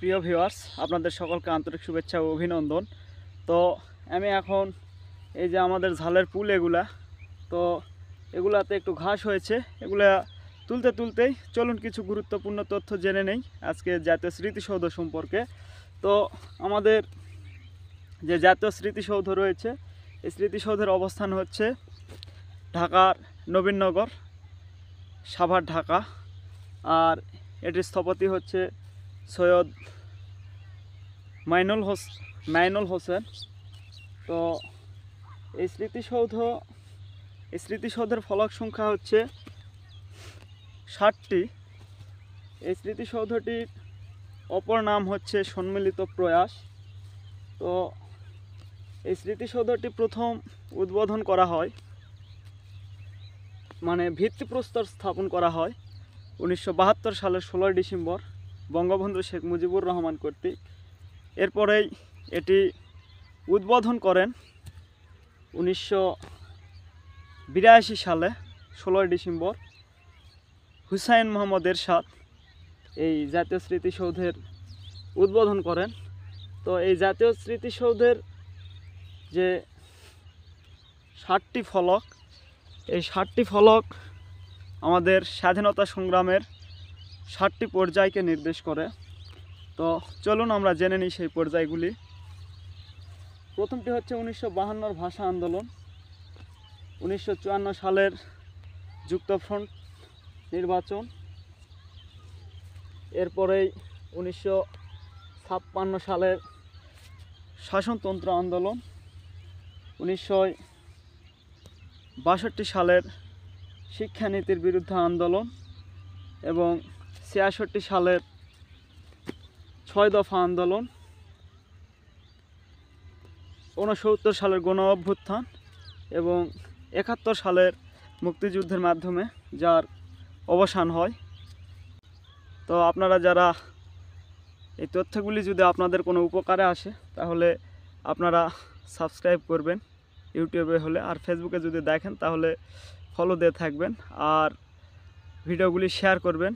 প্রিয় ভিউয়ার্স, আপনাদের সকলকে আন্তরিক শুভেচ্ছা ও অভিনন্দন। তো আমি এখন এই যে আমাদের ঝালের পুল তো এগুলাতে একটু ঘাস হয়েছে, এগুলা তুলতেই চলুন কিছু গুরুত্বপূর্ণ তথ্য জেনে নেই আজকে জাতীয় স্মৃতিসৌধ সম্পর্কে। তো আমাদের যে জাতীয় স্মৃতিসৌধ রয়েছে, এই স্মৃতিসৌধের অবস্থান হচ্ছে ঢাকার নবীনগর, সাভার, ঢাকা। আর এটির স্থপতি হচ্ছে সৈয়দ মাইনুল হোসেন। তো এই স্মৃতিসৌধের ফলক সংখ্যা হচ্ছে 60টি। এই স্মৃতিসৌধটির অপর নাম হচ্ছে সম্মিলিত প্রয়াস। তো এই স্মৃতিসৌধটি প্রথম উদ্বোধন করা হয়, মানে ভিত্তিপ্রস্তর স্থাপন করা হয় 1972 সালের 16 ডিসেম্বর বঙ্গবন্ধু শেখ মুজিবুর রহমান কর্তৃক। এরপরেই এটি উদ্বোধন করেন 1982 সালে 16 ডিসেম্বর হুসাইন মোহাম্মদ এরশাদ এই জাতীয় স্মৃতিসৌধের উদ্বোধন করেন। তো এই জাতীয় স্মৃতিসৌধের যে 60টি ফলক, এই 60টি ফলক আমাদের স্বাধীনতা সংগ্রামের 60টি পর্যায়কে নির্দেশ করে। তো চলুন আমরা জেনে নিই সেই পর্যায়গুলি। প্রথমটি হচ্ছে 1952 ভাষা আন্দোলন, 1954 সালের যুক্তফ্রন্ট নির্বাচন, এরপরেই 1956 সালের শাসনতন্ত্র আন্দোলন, 1962 সালের শিক্ষানীতির বিরুদ্ধে আন্দোলন এবং 66 সালের 6 দফা আন্দোলন, 69 সালের গণ অভ্যুত্থান এবং 71 সালের মুক্তিযুদ্ধের মাধ্যমে যার অবসান হয়। তো আপনারা যারা এই তথ্যগুলি যদি আপনাদের কোনো উপকারে আসে তাহলে আপনারা সাবস্ক্রাইব করবেন ইউটিউবে হলে, আর ফেসবুকে যদি দেখেন তাহলে ফলো দিয়ে থাকবেন আর ভিডিওগুলি শেয়ার করবেন।